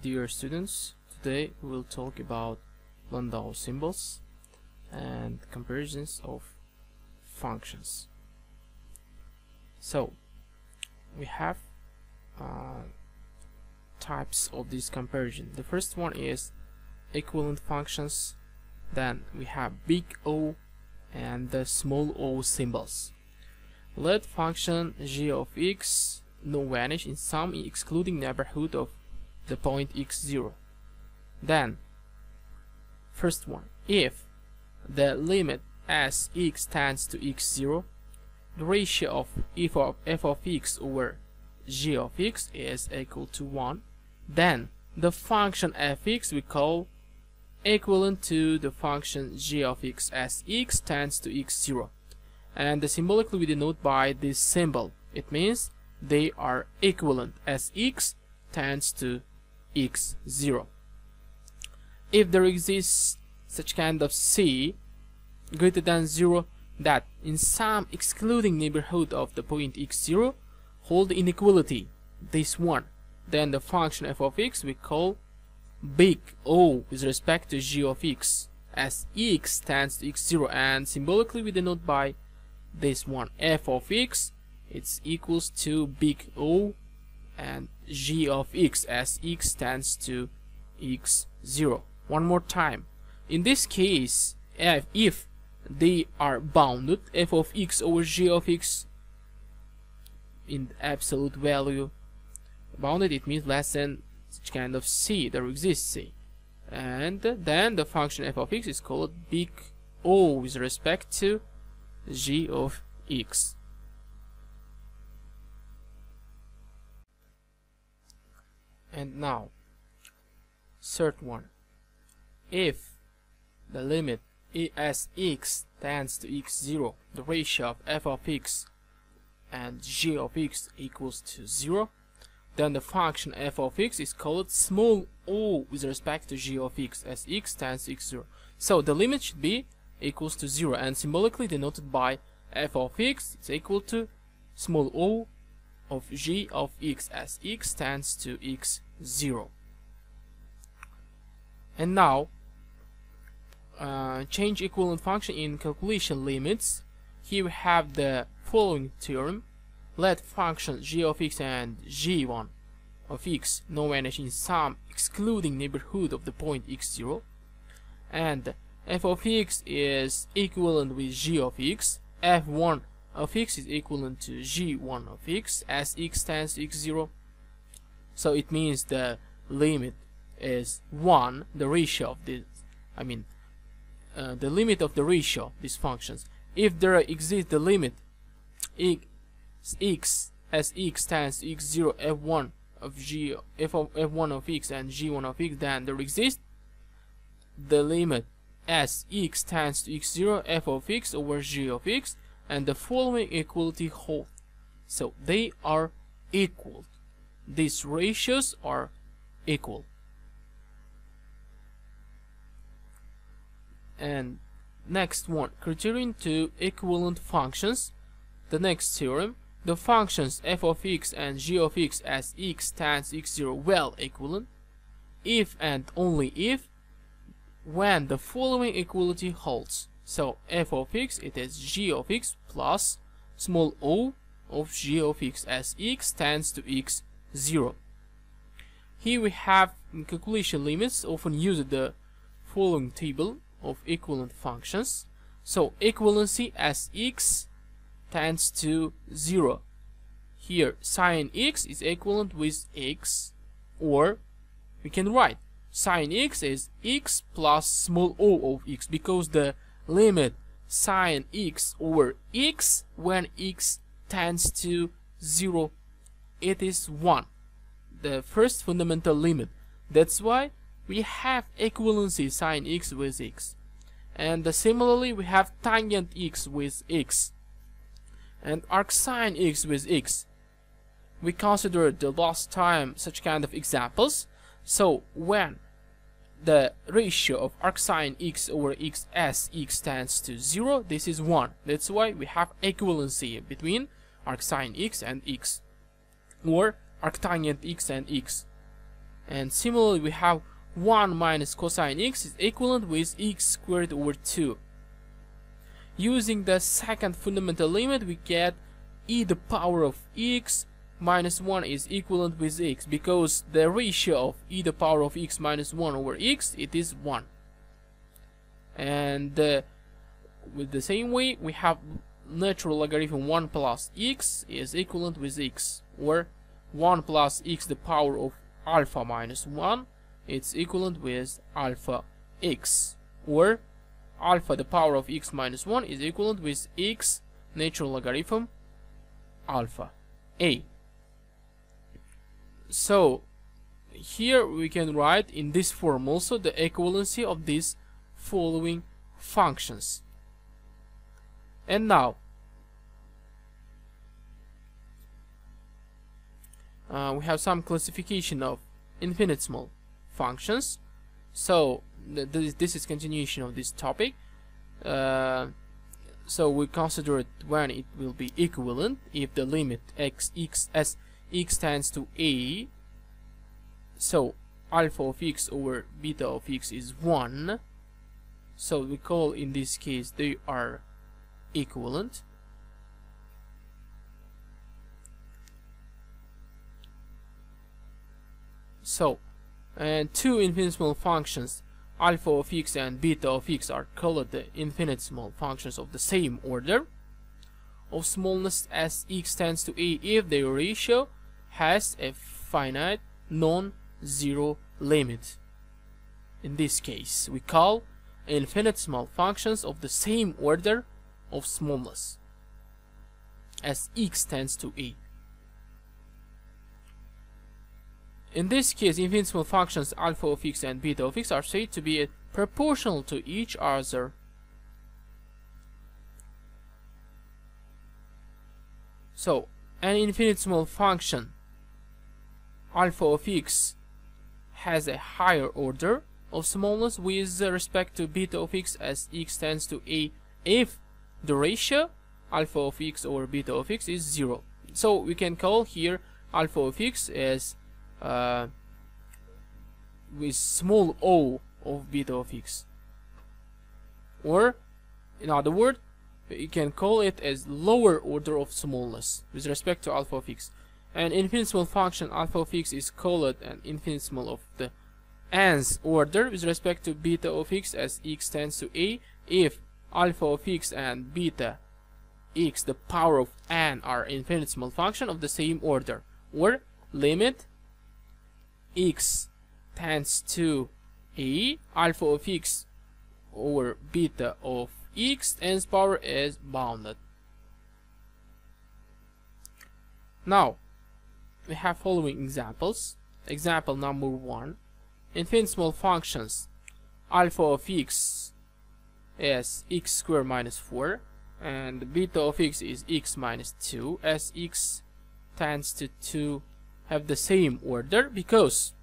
Dear students, today we will talk about Landau symbols and comparisons of functions. So we have types of this comparison. The first one is equivalent functions. Then we have big O and the small o symbols. Let function g of x now vanish in some excluding neighborhood of the point x0. Then first one, if the limit as x tends to x0, the ratio of f of x over g of x is equal to 1, then the function fx we call equivalent to the function g of x as x tends to x0, and symbolically we denote by this symbol. It means they are equivalent as x tends to x0. If there exists such kind of c greater than 0 that in some excluding neighborhood of the point x0 hold the inequality, this one, then the function f of x we call big O with respect to g of x as x tends to x0, and symbolically we denote by this one, f of x it's equals to big O and g of x as x tends to x0. One more time, in this case if they are bounded, f of x over g of x in absolute value bounded, it means less than such kind of c, there exists c, and then the function f of x is called big O with respect to g of x. And now third one, if the limit as x tends to x0, the ratio of f of x and g of x equals to 0, then the function f of x is called small o with respect to g of x as x tends to x0. So the limit should be equals to 0 and symbolically denoted by f of x is equal to small o of g of x as x tends to x0. And now change equivalent function in calculation limits. Here we have the following theorem. Let function g of x and g1 of x now vanish in some excluding neighborhood of the point x0, and f of x is equivalent with g of x, f1 of x is equivalent to g1 of x as x tends to x0. So it means the limit is 1, the ratio of this, the limit of the ratio of these functions. If there exists the limit x as x tends to x0, f1 of f1 of x and g1 of x, then there exists the limit as x tends to x0, f of x over g of x, and the following equality hold. So they are equal. These ratios are equal. And next one, criterion to equivalent functions. The next theorem, the functions f of x and g of x as x tends to x0 well equivalent if and only if when the following equality holds. So f of x, it is g of x plus small o of g of x as x tends to x0. Here we have in calculation limits often used the following table of equivalent functions. So equivalency as x tends to 0. Here sine x is equivalent with x, or we can write sine x is x plus small o of x, because the limit sine x over x when x tends to 0, it is 1, the first fundamental limit. That's why we have equivalency sine x with x, and similarly we have tangent x with x and arcsine x with x. We considered the last time such kind of examples. So when the ratio of arcsine x over x as x tends to 0, this is 1. That's why we have equivalency between arcsine x and x, or arctangent x and x. And similarly, we have 1 minus cosine x is equivalent with x squared over 2. Using the second fundamental limit, we get e the power of x minus 1 is equivalent with x, because the ratio of e the power of x minus 1 over x, it is 1. And with the same way, we have natural logarithm 1 plus x is equivalent with x, or 1 plus x the power of alpha minus 1, it's equivalent with alpha x, or alpha the power of x minus 1 is equivalent with x natural logarithm alpha a. So here we can write in this form also the equivalency of these following functions. And now we have some classification of infinitesimal functions. So this is continuation of this topic. So we consider it when it will be equivalent if the limit x as x tends to a. So alpha of x over beta of x is 1. So we call in this case they are equivalent. So, and two infinitesimal functions, alpha of x and beta of x, are called the infinitesimal functions of the same order of smallness as x tends to a if their ratio has a finite non-zero limit. In this case, we call infinitesimal functions of the same order of smallness as x tends to a. In this case, infinitesimal functions alpha of x and beta of x are said to be proportional to each other. So, an infinitesimal function alpha of x has a higher order of smallness with respect to beta of x as x tends to a if the ratio alpha of x over beta of x is 0. So we can call here alpha of x as with small o of beta of x, or in other words, you can call it as lower order of smallness with respect to alpha of x. An infinitesimal function alpha of x is called an infinitesimal of the nth order with respect to beta of x as x tends to a if alpha of x and beta x the power of n are infinitesimal function of the same order, or limit x tends to a alpha of x over beta of x nth power is bounded. Now we have following examples. Example number 1: infinitesimal functions alpha of x is x squared minus 4 and beta of x is x minus 2 as x tends to 2 have the same order, because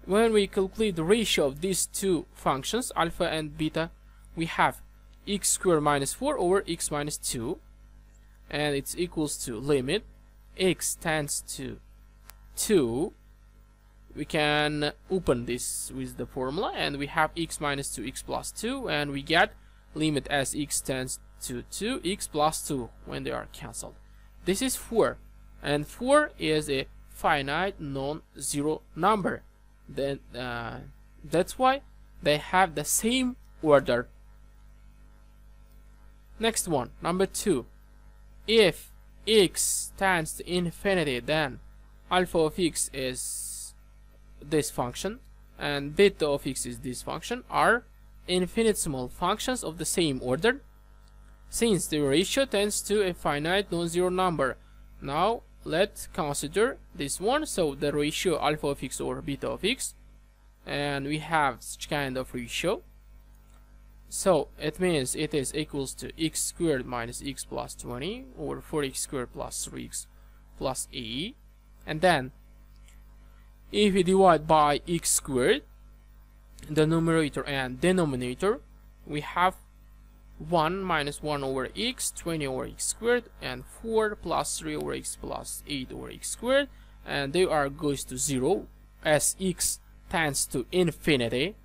when we calculate the ratio of these two functions alpha and beta, we have x squared minus 4 over x minus 2, and it's equals to limit x tends to 2. We can open this with the formula and we have x minus 2 x plus 2, and we get limit as x tends to 2 x plus 2 when they are cancelled. This is 4, and 4 is a finite non-zero number. Then that's why they have the same order. Next one, number 2: if x tends to infinity, then alpha of x is this function and beta of x is this function, are infinitesimal functions of the same order since the ratio tends to a finite non-zero number. Now let's consider this one. So the ratio alpha of x over beta of x, and we have such kind of ratio. So it means it is equals to x squared minus x plus 20 over 4x squared plus 3x plus a. And then if we divide by x squared, the numerator and denominator, we have 1 minus 1 over x, 20 over x squared, and 4 plus 3 over x plus 8 over x squared, and they are goes to 0. as x tends to infinity.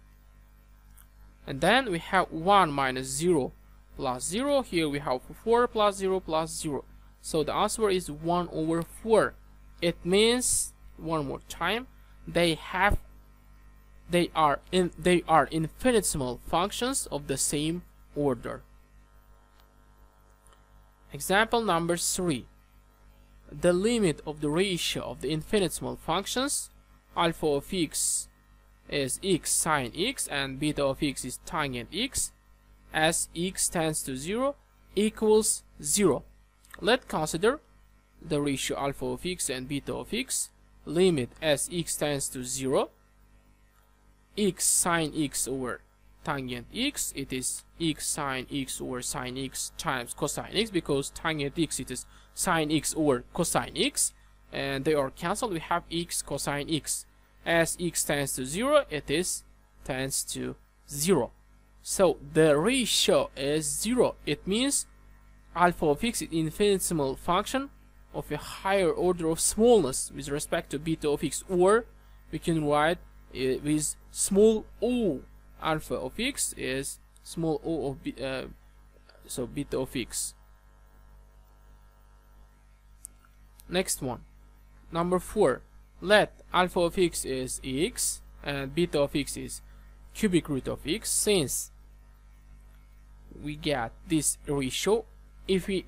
And then we have 1 minus 0 plus 0. Here we have 4 plus 0 plus 0. So the answer is 1 over 4. It means, one more time, they are infinitesimal functions of the same order. Example number 3. The limit of the ratio of the infinitesimal functions alpha of x is x sine x and beta of x is tangent x as x tends to 0 equals 0. Let's consider the ratio alpha of x and beta of x. Limit as x tends to 0, x sine x over tangent x, it is x sine x over sine x times cosine x, because tangent x it is sine x over cosine x, and they are cancelled. We have x cosine x. As x tends to 0, it is tends to 0. So the ratio is 0. It means alpha of x is infinitesimal function of a higher order of smallness with respect to beta of x, or we can write it with small o. Alpha of x is small o of beta of x. Next one, number 4. Let alpha of x is x and beta of x is cubic root of x. Since we get this ratio, if we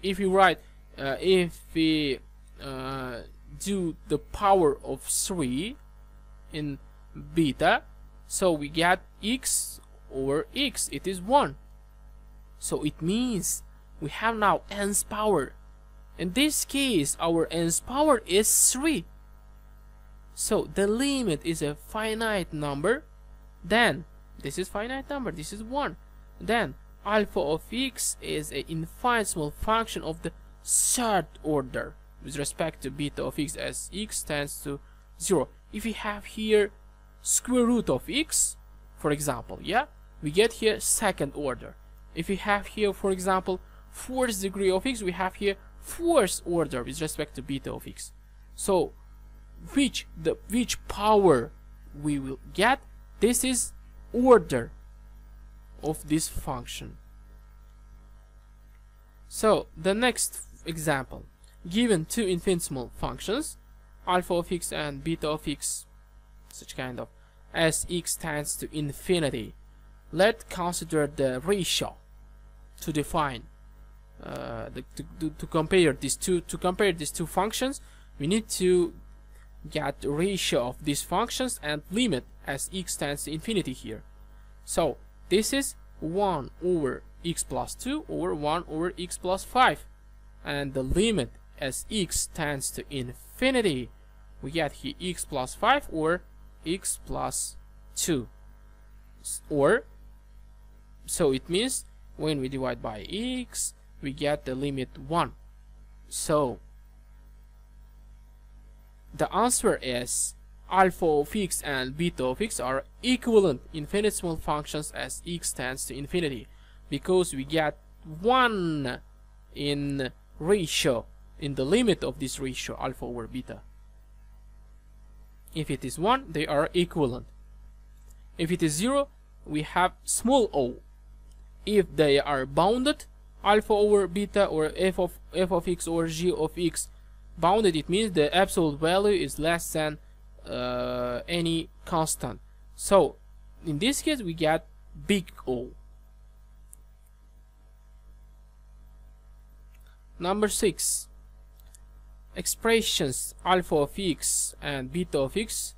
do the power of 3 in beta, so we get x over x, it is 1. So it means we have now n's power. In this case, our n's power is 3. So the limit is a finite number. Then this is finite number, this is 1. Then alpha of x is an infinitesimal function of the third order with respect to beta of x as x tends to 0. If we have here square root of x, for example, yeah, we get here second order. If we have here, for example, fourth degree of x, we have here fourth order with respect to beta of x. So which power we will get, this is order of this function. So the next example, given two infinitesimal functions alpha of x and beta of x, such kind of, as x tends to infinity, let's consider the ratio to define to compare these two functions. We need to get the ratio of these functions and limit as x tends to infinity here. So this is 1 over x plus 2 over 1 over x plus 5, and the limit as x tends to infinity, we get here x plus 5 or x plus 2, or so it means when we divide by x we get the limit 1. So the answer is alpha of x and beta of x are equivalent infinitesimal functions as x tends to infinity, because we get 1 in ratio, in the limit of this ratio alpha over beta. If it is 1, they are equivalent. If it is 0, we have small o. If they are bounded, alpha over beta or f of x or g of x bounded, it means the absolute value is less than any constant. So in this case we get big O. Number 6. Expressions alpha of x and beta of x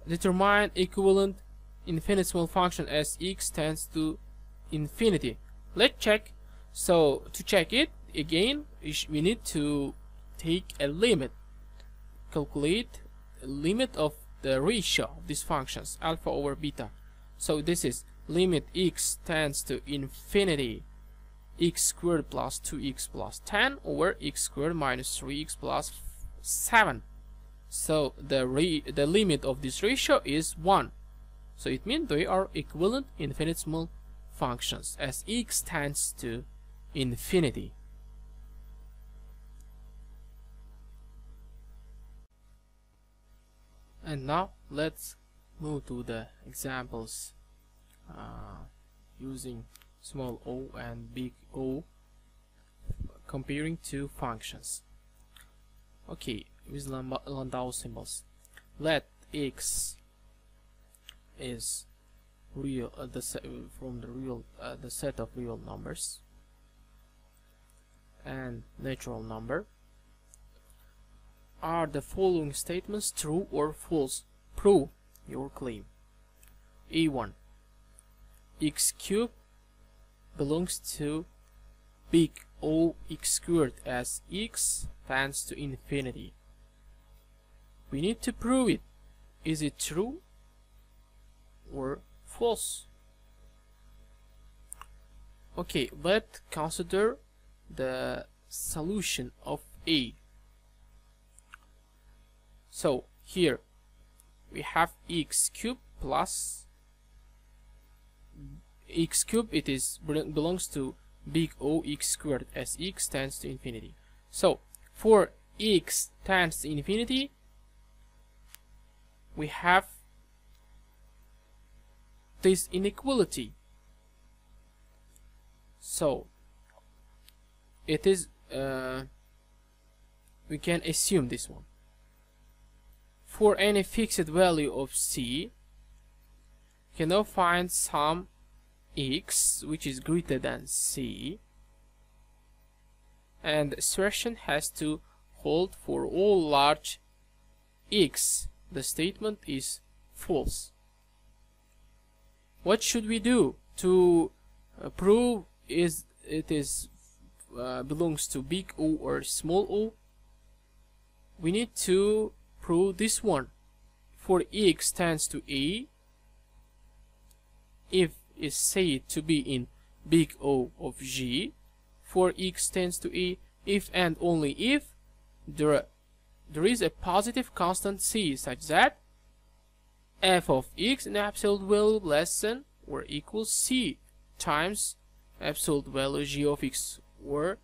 determine equivalent infinitesimal function as x tends to infinity. Let's check. So to check it again, we need to take a limit, calculate a limit of the ratio of these functions alpha over beta. So this is limit x tends to infinity x squared plus 2x plus 10 over x squared minus 3x plus 7. So the limit of this ratio is 1. So it means they are equivalent infinitesimal functions as x tends to infinity. And now let's move to the examples using small o and big O, comparing two functions. Okay, with Landau symbols. Let x is real from the set of real numbers and natural number. Are the following statements true or false? Prove your claim. A1. X cubed belongs to big O x squared as x tends to infinity. We need to prove it. Is it true or false? Okay, let's consider the solution of A. So here we have x cubed plus x cubed, it is belongs to big O x squared as x tends to infinity. So for x tends to infinity, we have this inequality. So it is we can assume this one. For any fixed value of c, you can now find some x which is greater than c, and the assertion has to hold for all large x. The statement is false. What should we do to prove it belongs to big O or small o? We need to prove this one. For x tends to a, if is said to be in big O of g, for x tends to a, if and only if there is a positive constant c such that f of x in absolute value less than or equals c times absolute value g of x, or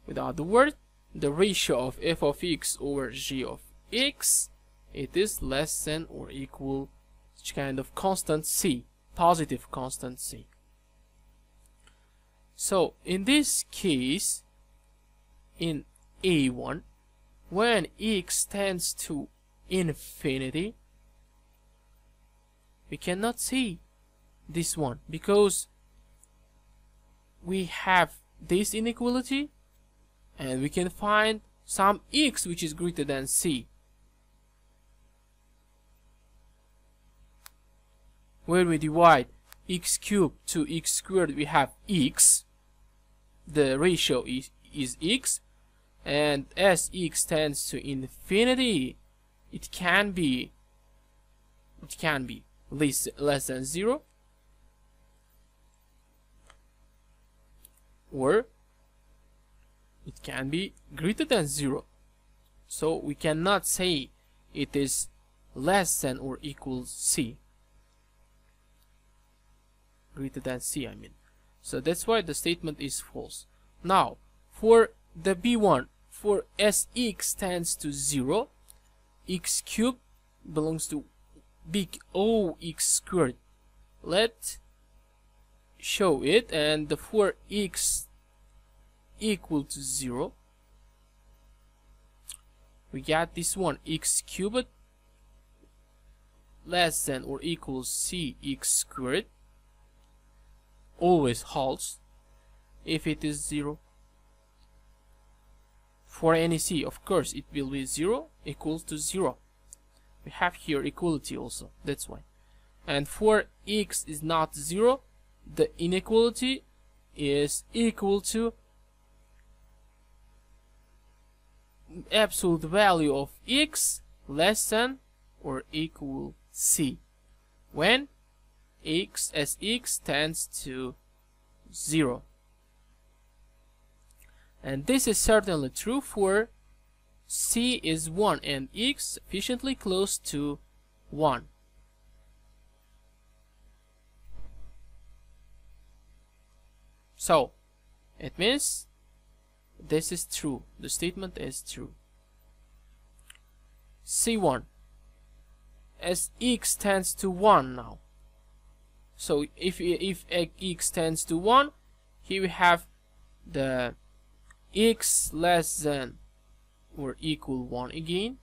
with other words, the ratio of f of x over g of x, it is less than or equal such kind of constant c, positive constant c. So in this case, in A1, when x tends to infinity, we cannot see this one because we have this inequality and we can find some x which is greater than c. Where we divide x cubed to x squared, we have x, the ratio is x, and as x tends to infinity, it can be less than 0, or it can be greater than 0. So we cannot say it is less than or equals c, greater than c, I mean. So that's why the statement is false. Now for the B1, for as x tends to 0, x cubed belongs to big O x squared. Let's show it, and for x equal to 0, we got this one, x cubed less than or equals c x squared, always holds if it is 0. For any c, of course, it will be 0 equals to 0. We have here equality also, that's why. And for x is not 0, the inequality is equal to absolute value of x less than or equal c, when x tends to 0. And this is certainly true for c is 1 and x sufficiently close to 1. So it means this is true, the statement is true. C1, as x tends to 1 now. So if x tends to 1, here we have the x less than or equal 1 again,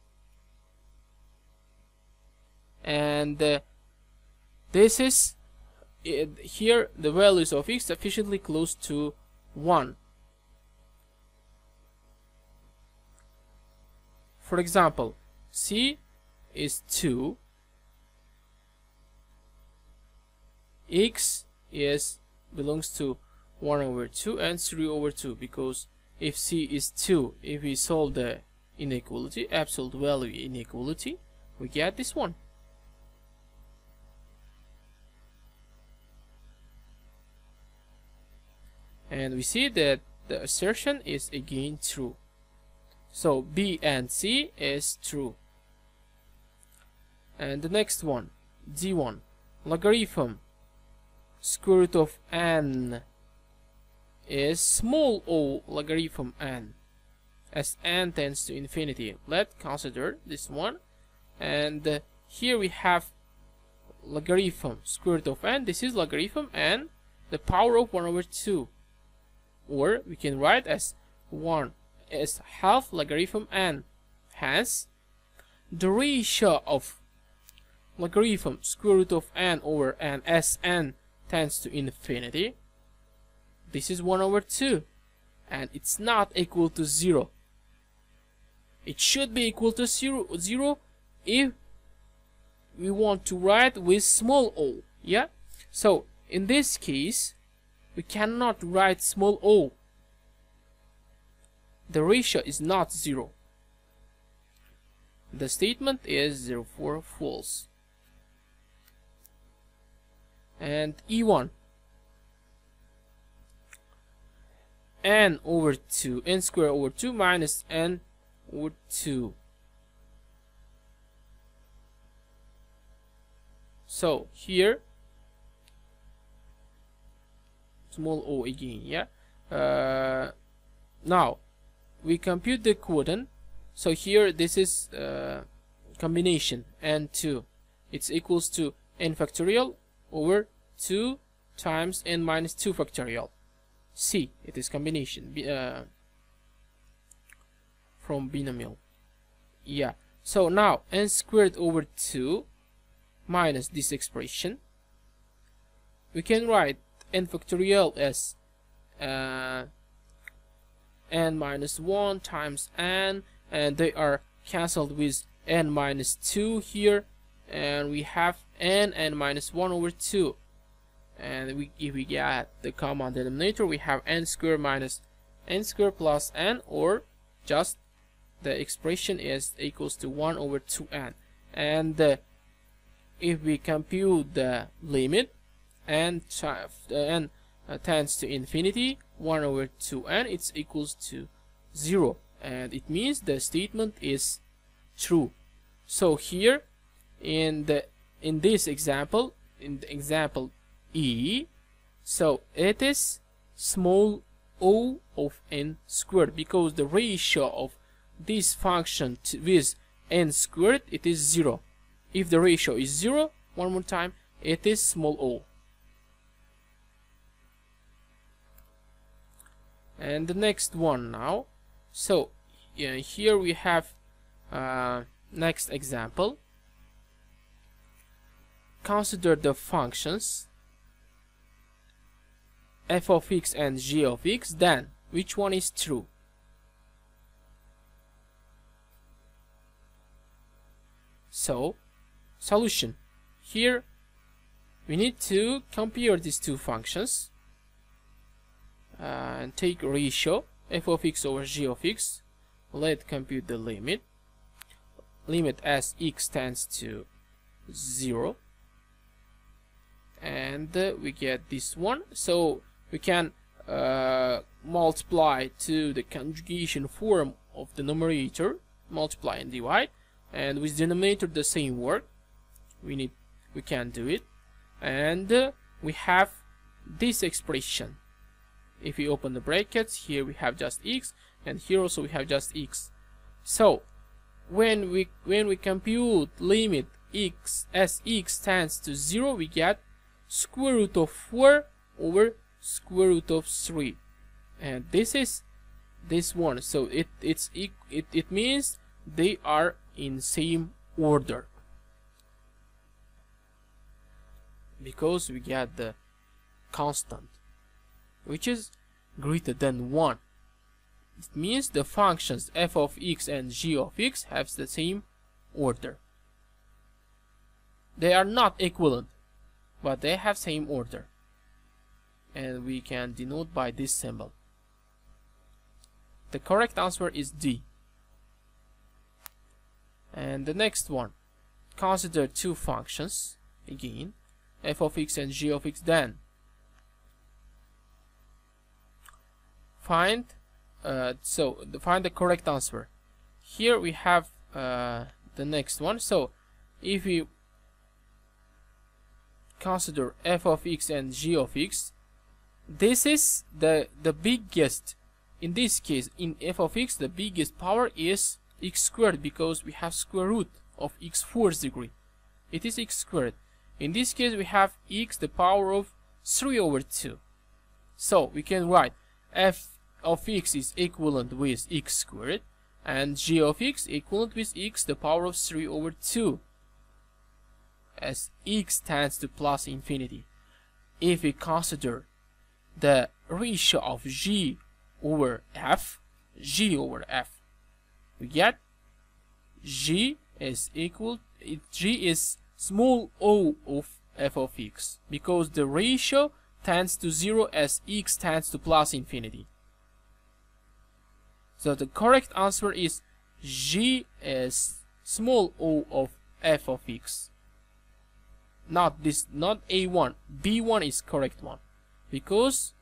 and this is here the values of x sufficiently close to 1. For example, c is 2, x belongs to 1 over 2 and 3 over 2, because if c is 2, if we solve the inequality, absolute value inequality, we get this one. And we see that the assertion is again true. So B and C is true. And the next one, D1, logarithm square root of n is small o logarithm n as n tends to infinity. Let's consider this one. And here we have logarithm square root of n. This is logarithm n, the power of 1 over 2. Or we can write as 1 as half logarithm n. Hence, the ratio of logarithm square root of n over n as n tends to infinity, this is 1 over 2, and it's not equal to 0. It should be equal to 0 if we want to write with small o. Yeah, so in this case we cannot write small o. The ratio is not 0. The statement is therefore false. And E1, n over 2, n squared over 2 minus n over 2. So here small o again. Yeah. Now we compute the quotient. So here this is combination n2. It's equals to n factorial over 2 times n minus 2 factorial. C, it is combination from binomial. Yeah. So now n squared over 2 minus this expression, we can write n factorial as n minus 1 times n, and they are cancelled with n minus 2 here, and we have n minus 1 over 2. And if we get the common denominator, we have n squared minus n squared plus n, or just the expression is equals to 1 over 2n. And if we compute the limit n tends to infinity, 1 over 2n, it's equals to 0, and it means the statement is true. So here in this example, in the example E, so it is small o of n squared, because the ratio of this function with n squared, it is 0. If the ratio is 0, one more time, it is small o. And the next one now. So yeah, here we have next example. Consider the functions f of x and g of x, then which one is true? So solution, here we need to compare these two functions and take a ratio f of x over g of x. Let's compute the limit as x tends to 0, and we get this one. So we can multiply to the conjugation form of the numerator, multiply and divide, and with denominator the same work. We can do it, and we have this expression. If we open the brackets, here we have just x, and here also we have just x. So when we compute limit x as x tends to 0, we get square root of 4 over square root of 3, and this is this one. So it means they are in same order, because we get the constant which is greater than 1. It means the functions f of x and g of x have the same order. They are not equivalent, but they have same order, and we can denote by this symbol. The correct answer is D. And the next one, consider two functions again, f of x and g of x. Then find the correct answer. Here we have the next one. So if we consider f of x and g of x, this is the biggest. In this case, in f of x, the biggest power is x squared, because we have square root of x fourth degree. It is x squared. In this case, we have x the power of 3 over 2. So we can write f of x is equivalent with x squared, and g of x equivalent with x the power of 3 over 2, as x tends to plus infinity. If we consider the ratio of g over f, we get g is small o of f of x, because the ratio tends to 0 as x tends to plus infinity. So the correct answer is g is small o of f of x. Not this, not A1. B1 is correct one, because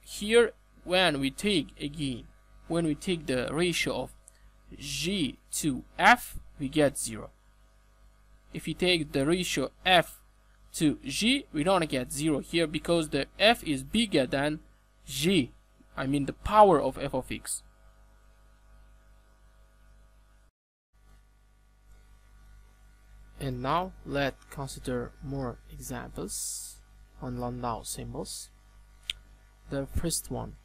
here when we take the ratio of g to f, we get 0. If you take the ratio f to g, we don't get 0 here, because the f is bigger than g, I mean the power of f of x. And now let's consider more examples on Landau symbols. The first one,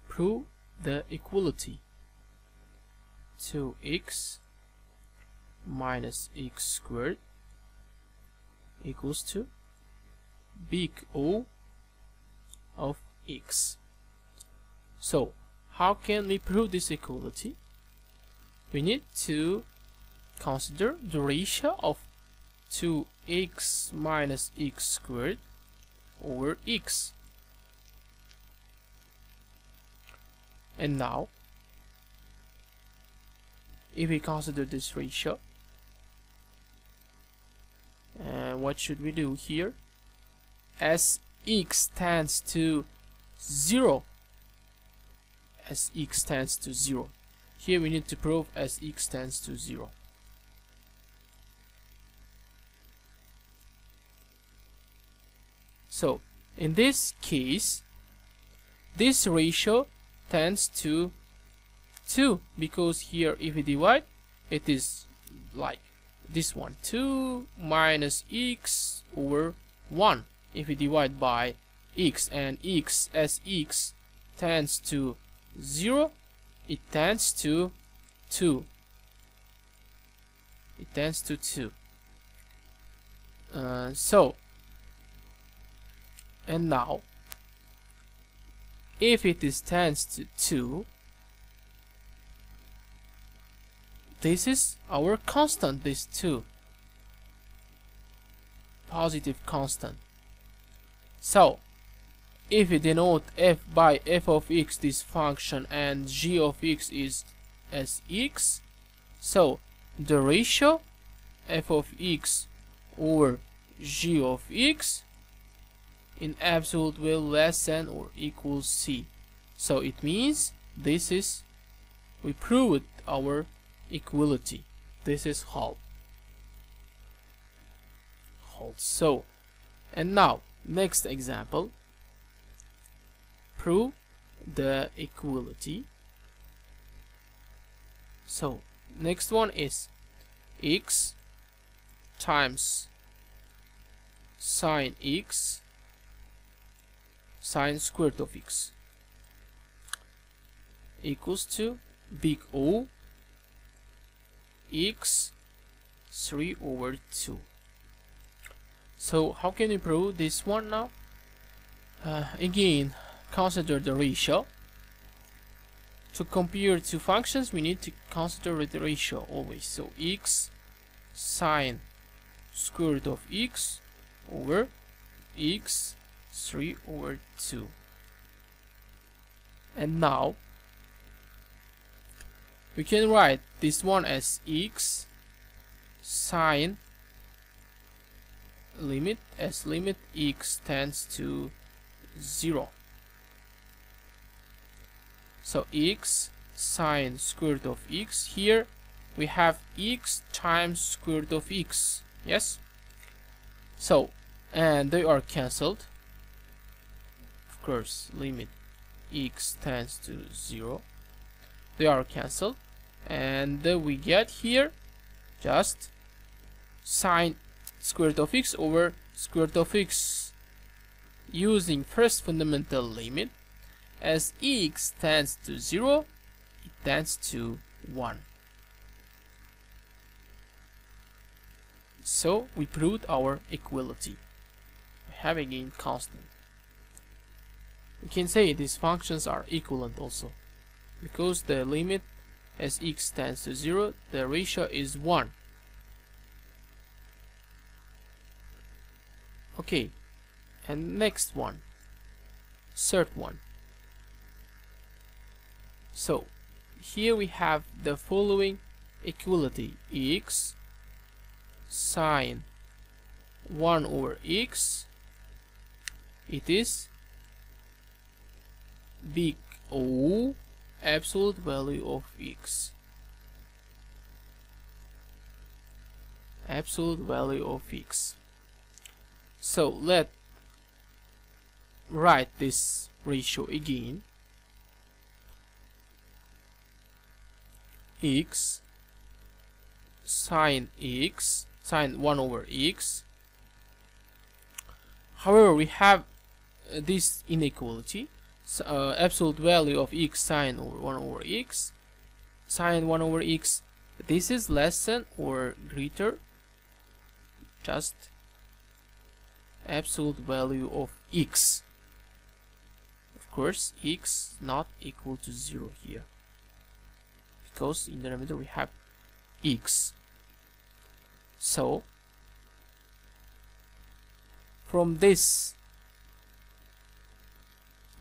prove the equality 2x minus x squared equals to big O of x. So how can we prove this equality? We need to consider the ratio of 2x minus x squared over x. And now, if we consider this ratio, what should we do here? As x tends to 0, here we need to prove as x tends to 0. So in this case, this ratio tends to 2, because here if we divide, it is like this one, 2 minus x over 1. If we divide by x, and x as x tends to 0, it tends to 2. And now, if it is tends to 2, this is our constant, this 2, positive constant. So if we denote f by f of x, this function, and g of x is as x, so the ratio f of x over g of x in absolute will less than or equals c. So it means this is, we proved our equality. This is half. So, and now next example, prove the equality. So next one is x times sine x sine square root of x equals to big O x 3/2. So how can we prove this one now? Again, consider the ratio. To compare two functions, we need to consider the ratio always. So x sine square root of x over x 3/2. And now we can write this one as x sine limit x tends to 0. So x sine square root of x, here we have x times square root of x. Yes, so and they are cancelled, of course. Limit x tends to 0, they are cancelled, and we get here just sine square root of x over square root of x using first fundamental limit. As x tends to 0, it tends to 1. So we proved our equality. We have again constant. We can say these functions are equivalent also, because the limit as x tends to 0, the ratio is 1. Okay, and next one, third one. So here we have the following equality: x sine 1/x, it is big O absolute value of x, absolute value of x. So let's write this ratio again. X sine 1/x. However, we have this inequality. So, absolute value of x sine 1/x, sine 1/x. This is less than or greater, just absolute value of x. Of course, x not equal to 0 here, because in the denominator we have x. So from this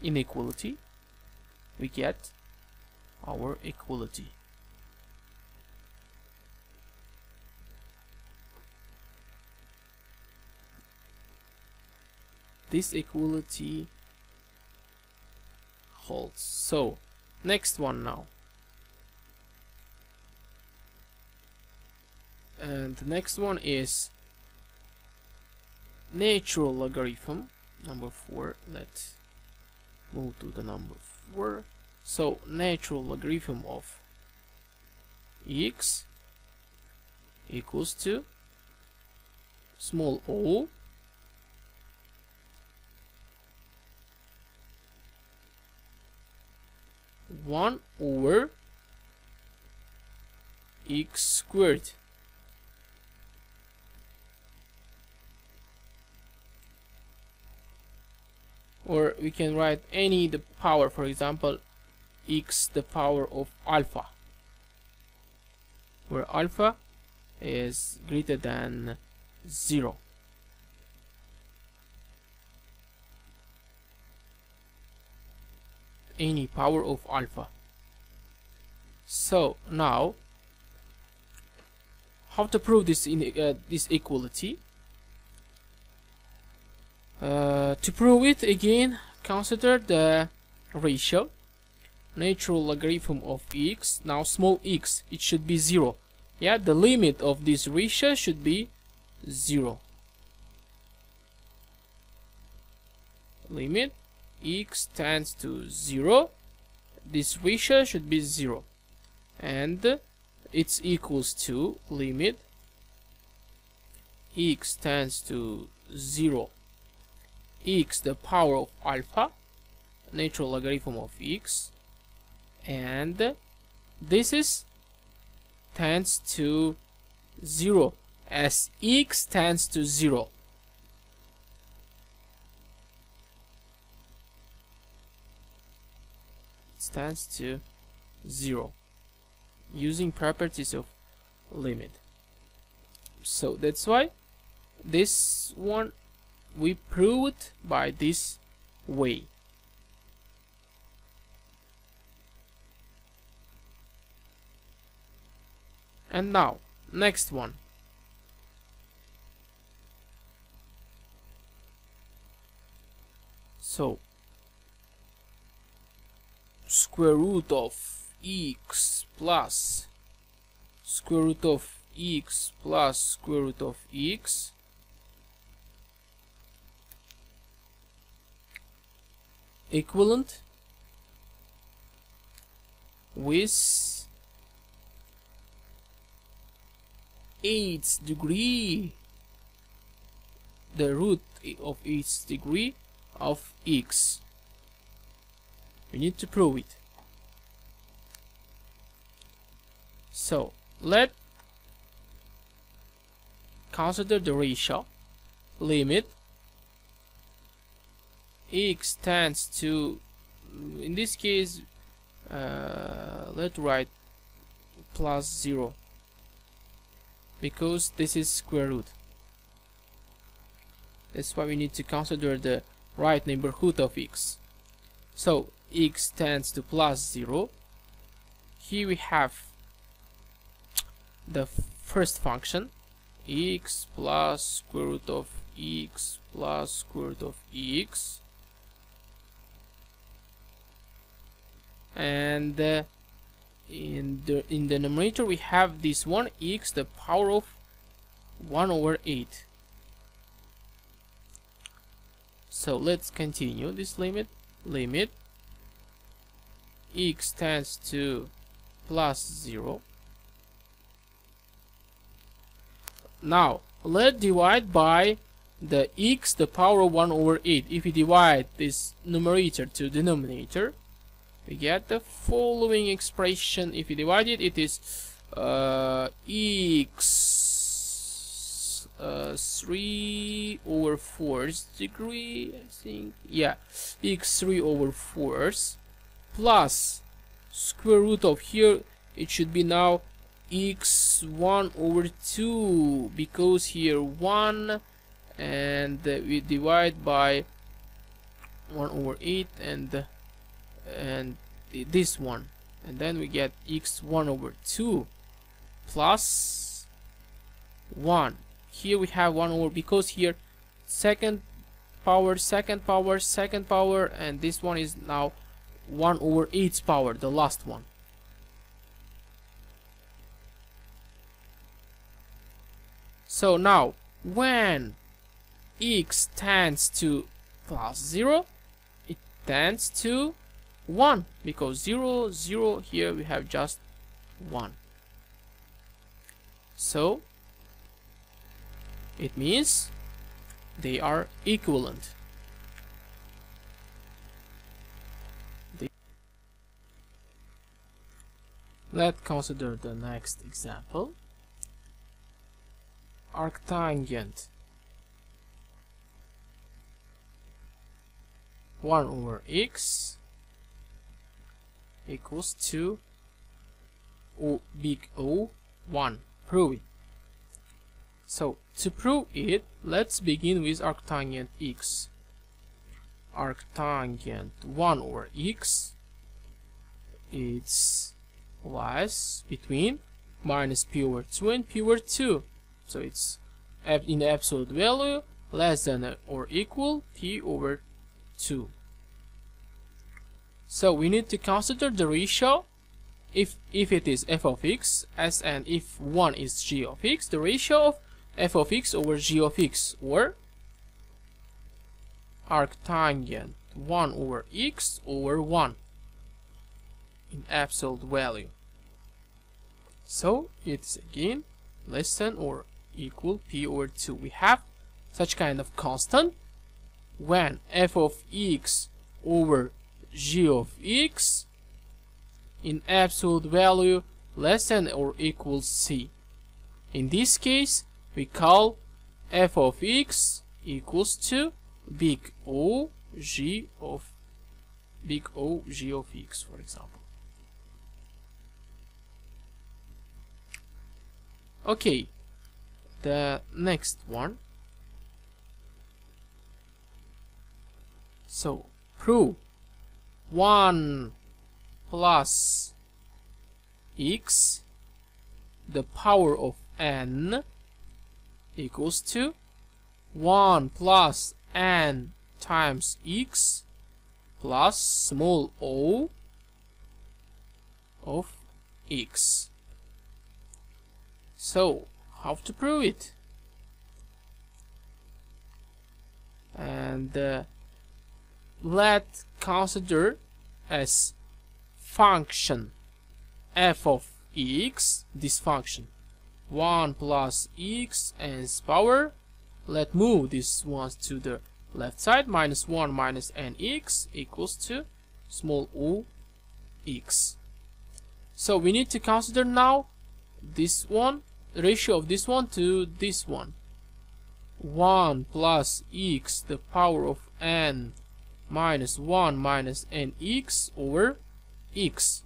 inequality we get our equality. This equality holds. So next one now. And the next one is natural logarithm, number 4. Let's move to the number 4. So natural logarithm of x equals to small o (1 over x squared). Or we can write any the power, for example x the power of alpha, where alpha is greater than 0. Any power of alpha. So now, how to prove this this equality? To prove it, again consider the ratio natural logarithm of x. Now small x, it should be 0. Yeah, the limit of this ratio should be 0. Limit x tends to 0, this ratio should be 0, and it's equals to limit x tends to 0, x the power of alpha, natural logarithm of x, and this is tends to 0 as x tends to 0. It tends to 0 using properties of limit. So that's why this one we proved by this way. And now next one. So square root of x plus square root of x plus square root of x equivalent with 8th degree, the root of 8th degree of x. We need to prove it. So let's consider the ratio. Limit x tends to, in this case, let's write plus 0 because this is square root. That's why we need to consider the right neighborhood of x. So x tends to plus 0. Here we have the first function, x plus square root of x plus square root of x, and in the numerator we have this one, x the power of 1 over 8. So let's continue this limit. Limit x tends to plus 0. Now let's divide by the x the power of 1 over 8. If we divide this numerator to denominator, we get the following expression. If we divide it, it is x 3 over 4th degree, I think. Yeah, x 3 over 4th plus square root of, here it should be now x 1 over 2, because here 1 and we divide by 1 over 8 and this one, and then we get x 1 over 2 plus 1. Here we have 1 over, because here second power, second power, second power, and this one is now 1 over 8th power, the last one. So now when x tends to plus 0, it tends to 1, because 0, 0, here we have just 1. So it means they are equivalent. Let's consider the next example. Arctangent 1 over x equals to big O 1. Prove it. So to prove it, let's begin with arctangent x. Arctangent 1 over x, it's lies between minus p over 2 and p over 2. So it's in the absolute value less than or equal p over 2. So we need to consider the ratio. If it is f of x, and if 1 is g of x, the ratio of f of x over g of x, or arctangent 1 over x over 1 in absolute value. So it's again less than or equal p over 2. We have such kind of constant when f of x over g of x in absolute value less than or equals c. In this case, we call f of x equals to big O g of x, for example. Okay, the next one. So prove 1 plus x the power of n equals to 1 plus n times x plus small o of x. So how to prove it? And let's consider as function f of x, this function 1 plus x and its power. Let's move these ones to the left side. Minus 1 minus nx equals to small o x. So we need to consider now this one, the ratio of this one to this one. 1 plus x the power of n minus 1 minus nx over x.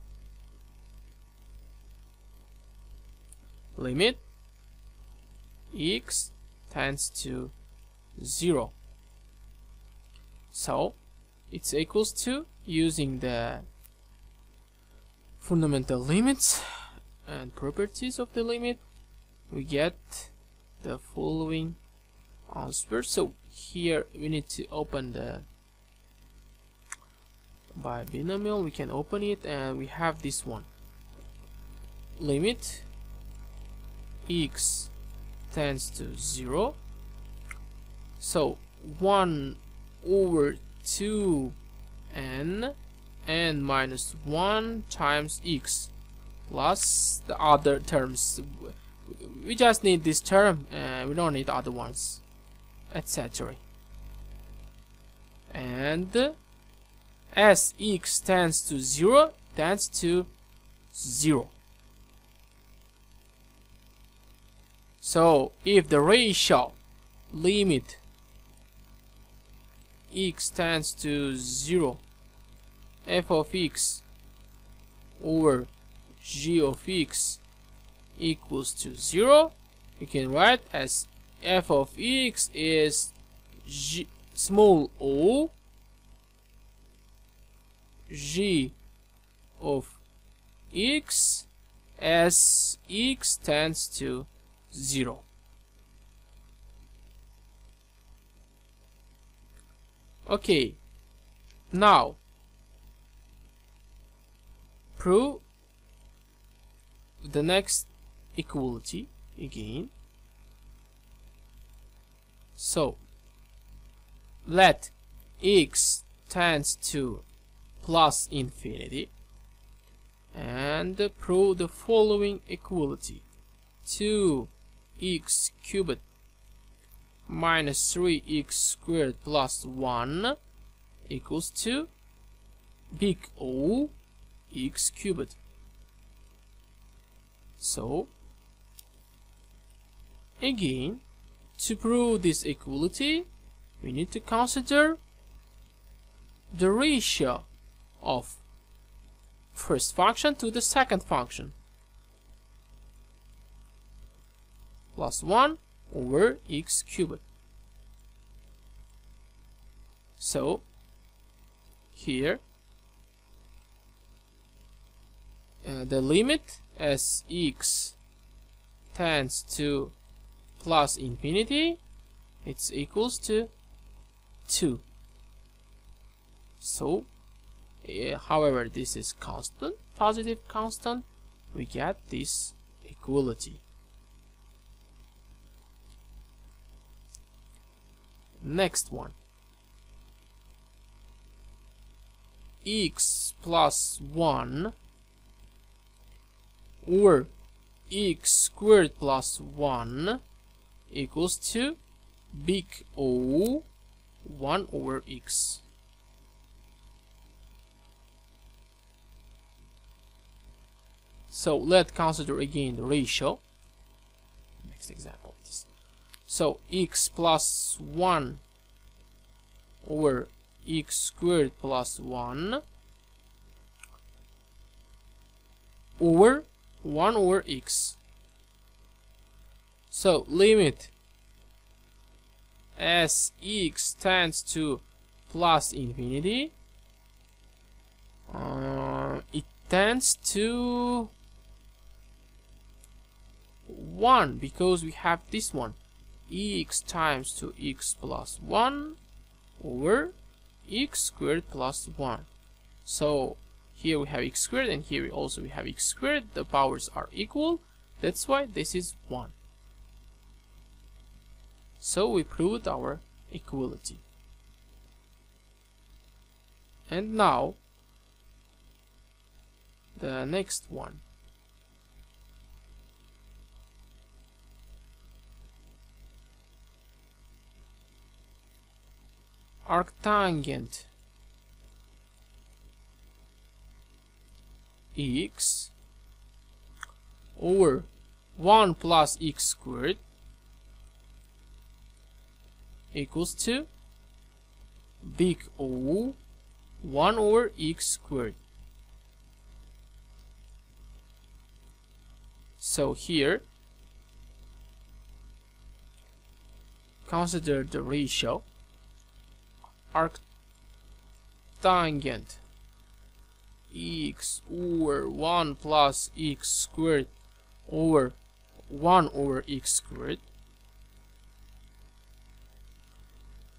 Limit x tends to 0. So it's equals to, using the fundamental limits and properties of the limit, we get the following answer. So here we need to open the binomial. We can open it and we have this one. Limit x tends to 0. So 1 over 2 n minus 1 times x plus the other terms. We just need this term and we don't need other ones, etc. And as x tends to 0, tends to 0. So if the ratio limit x tends to 0 f of x over g of x equals to 0, you can write as f of x is g, small o g of x as x tends to 0. Okay, now prove the next equality again. So let x tends to plus infinity and prove the following equality. 2x cubed minus 3x squared plus 1 equals to big O x cubed. So again, to prove this equality, we need to consider the ratio of first function to the second function. Plus 1 over x cubed. So here the limit as x tends to plus infinity, it's equals to 2. So however this is constant, positive constant, we get this equality. Next one, x plus 1 or x squared plus 1 equals to big O 1 over x. So let's consider again the ratio. Next example. So x plus 1 over x squared plus 1 over 1 over x. So limit as x tends to plus infinity, it tends to 1 because we have this one, x times to x plus 1 over x squared plus 1. So here we have x squared and here we have x squared. The powers are equal. That's why this is 1. So we proved our equality. And now the next one. Arctangent x over 1 plus x squared equals to big O 1 over x squared. So here consider the ratio arctangent x over 1 plus x squared over 1 over x squared.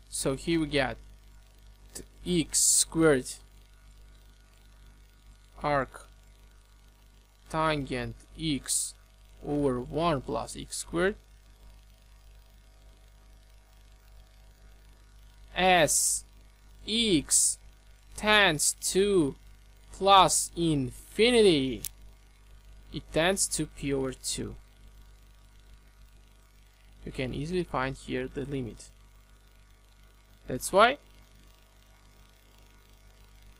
So here we get x squared arctangent x over 1 plus x squared as x tends to plus infinity, it tends to p over 2. You can easily find here the limit. That's why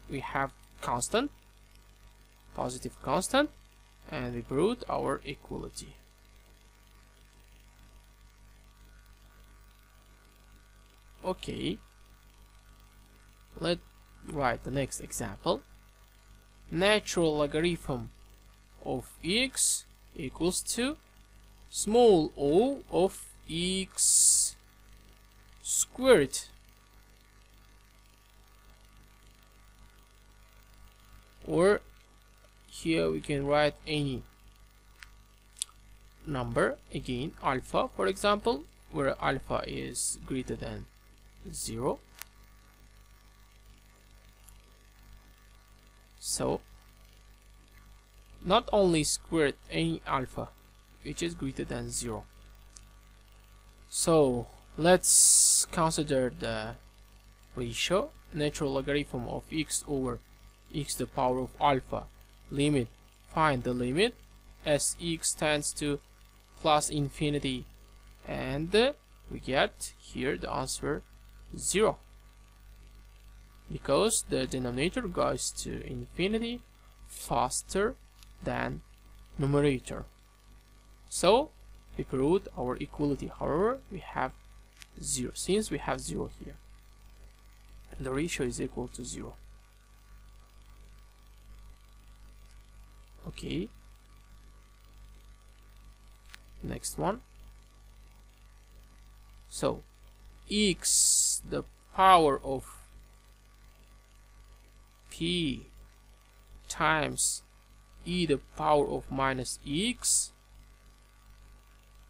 we have constant, positive constant, and we proved our equality. Okay, let's write the next example. Natural logarithm of x equals to small o of x squared or here we can write any number, again alpha for example, where alpha is greater than 0. So not only squared, any alpha which is greater than 0. So let's consider the ratio natural logarithm of x over x to the power of alpha. Limit, find the limit as x tends to plus infinity, and we get here the answer 0 because the denominator goes to infinity faster than numerator. So we proved our equality. However, we have 0. Since we have 0 here, the ratio is equal to 0. Okay, next one. So x the power of p times e the power of minus x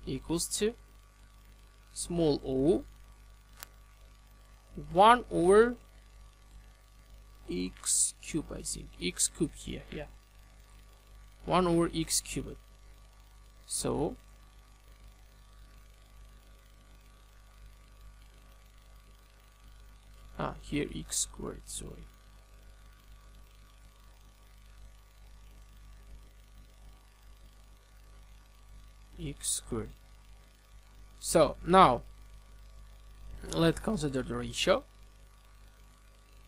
equals to small o 1 over x cubed, I think x cubed here, yeah, 1 over x cubed. So here x squared, sorry. X squared So now let's consider the ratio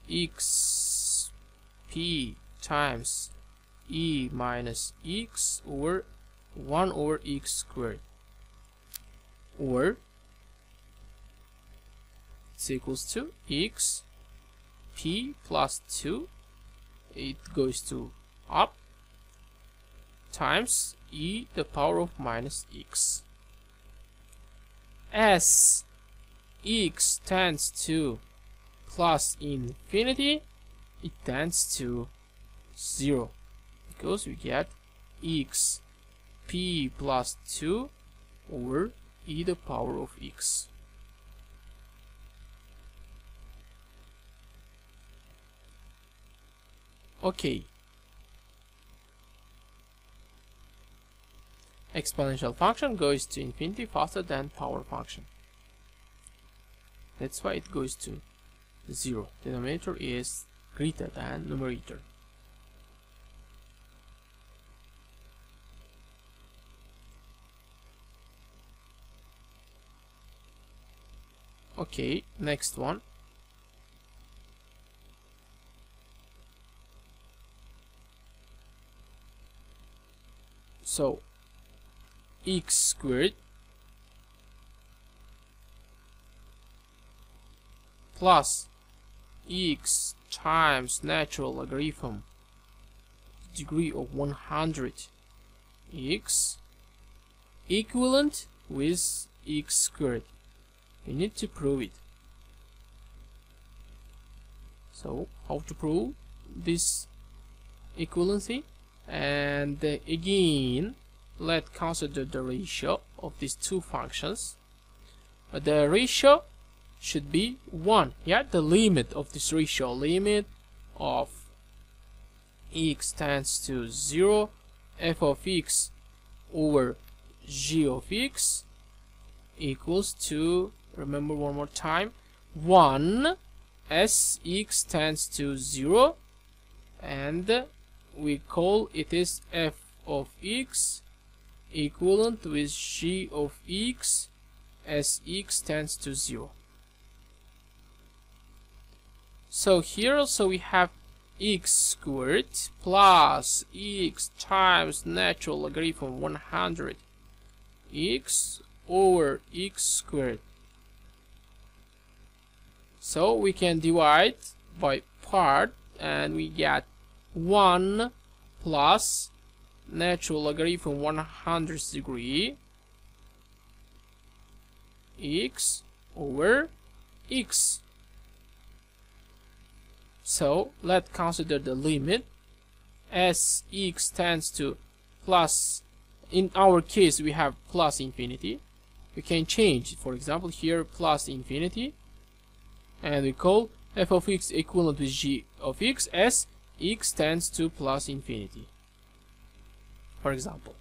x p times e minus x over 1 over x squared, or it's equals to x p plus 2, it goes to up, times e the power of minus x. As x tends to plus infinity, it tends to 0, because we get x p plus 2 over e the power of x. Okay. Exponential function goes to infinity faster than power function. That's why it goes to 0. Denominator is greater than numerator. Okay, next one. So x squared plus x times natural logarithm degree of 100 x equivalent with x squared. We need to prove it. So how to prove this equivalency? And again, let's consider the ratio of these two functions. The ratio should be 1. Yeah, the limit of this ratio, limit of x tends to 0, f of x over g of x equals to, remember one more time, 1 as x tends to 0, and we call it is f of x equivalent with g of x as x tends to 0. So here also we have x squared plus x times natural logarithm 100 x over x squared. So we can divide by part and we get 1 plus natural logarithm 100th degree x over x. So let's consider the limit as x tends to plus, in our case we have plus infinity. We can change, for example here plus infinity, and we call f of x equivalent with g of x as x tends to plus infinity, for example.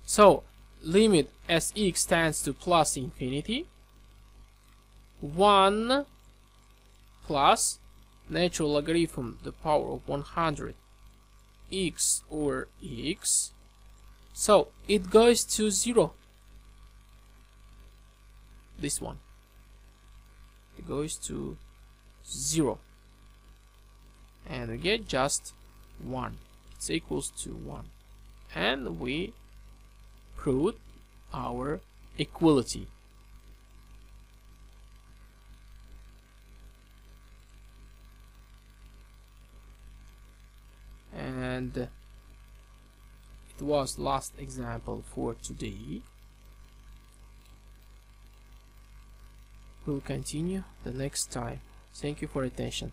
So limit as x tends to plus infinity, 1 plus natural logarithm the power of 100 x over x. So it goes to 0. This one, it goes to 0, and we get just 1. It's equals to 1, and we proved our equality. And it was last example for today. We'll continue the next time. Thank you for attention.